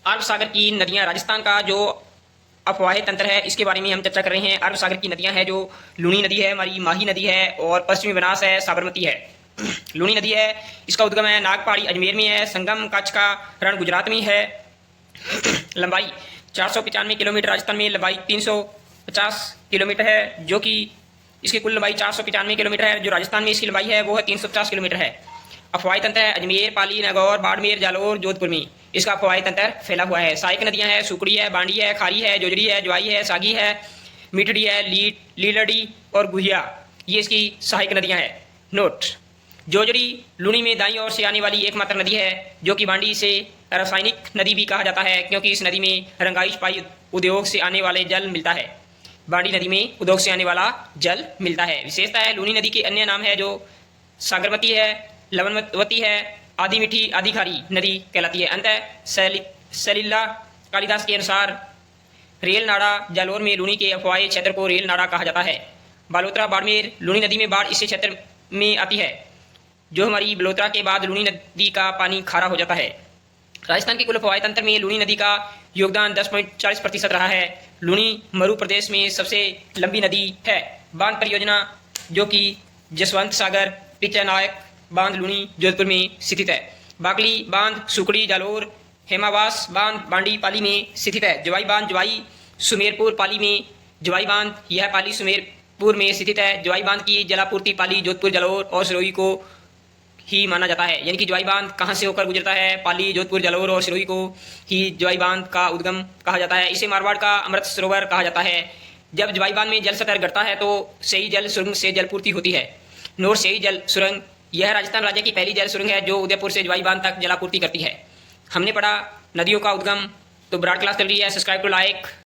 अरब सागर की नदियां, राजस्थान का जो अफवाह तंत्र है इसके बारे में हम चर्चा कर रहे हैं। अरब सागर की नदियां हैं जो लूनी नदी है, हमारी माही नदी है और पश्चिमी बनास है, साबरमती है। लूनी नदी है, इसका उद्गम है नागपाड़ी अजमेर में है, संगम कच्छ का रण गुजरात में है। लंबाई 495 किलोमीटर, राजस्थान में लंबाई 350 किलोमीटर है, जो कि इसकी कुल लंबाई 495 किलोमीटर है। जो राजस्थान में इसकी लंबाई है वो है 350 किलोमीटर है। अफवाही तंत्र है अजमेर, पाली, नागौर, बाड़मेर, जालौर, जोधपुर में इसका अफवाही तंत्र फैला हुआ है। सहायक नदियां हैं सुकड़ी है, बांडी है, खारी है, जोजड़ी है, ज्वाई है, सागी है, मिठड़ी है, लीलड़ी और गुहिया, ये इसकी सहायक नदियां हैं। नोट: जोजड़ी लूनी में दाईं ओर से आने वाली एकमात्र नदी है, जो कि बांडी से रासायनिक नदी भी कहा जाता है, क्योंकि इस नदी में रंगाई छपाई उद्योग से आने वाले जल मिलता है। बांडी नदी में उद्योग से आने वाला जल मिलता है। विशेषता है लूनी नदी के अन्य नाम है जो सागरमती है, लवणवती है, आधी मीठी, आधी खारी नदी कहलाती है। अंत सलीला कालिदास के अनुसार रेल नाड़ा जालौर में लूनी के अफवाही क्षेत्र को रेल नाड़ा कहा जाता है। बालोतरा बाड़मेर लूनी नदी में बाढ़ इसी क्षेत्र में आती है, जो हमारी बलोतरा के बाद लूनी नदी का पानी खारा हो जाता है। राजस्थान के कुल अफवाही तंत्र में लूनी नदी का योगदान 10.40% रहा है। लूनी मरु प्रदेश में सबसे लंबी नदी है। बांध परियोजना जो कि जसवंत सागर पिचानायक बांध लूनी जोधपुर में स्थित है। बागली बांध सुकड़ी जालौर, हेमावास बांध बांडी पाली में स्थित है। जवाई बांध जवाई सुमेरपुर पाली में, जवाई बांध यह पाली सुमेरपुर में स्थित है। जवाई बांध की जलापूर्ति पाली, जोधपुर, जालौर और सिरोही को ही माना जाता है। यानी कि जवाई बांध कहाँ से होकर गुजरता है? पाली, जोधपुर, जालौर और सिरोही को ही जवाई बांध का उद्गम कहा जाता है। इसे मारवाड़ का अमृत सरोवर कहा जाता है। जब जवाई बांध में जल सतह घटता है तो सही जल सुरंग से जलपूर्ति होती है। नोर सही जल सुरंग यह राजस्थान राज्य की पहली जल सुरंग है जो उदयपुर से जवाई बांध तक जलापूर्ति करती है। हमने पढ़ा नदियों का उद्गम, तो ब्रॉड क्लास चल रही है। Subscribe to like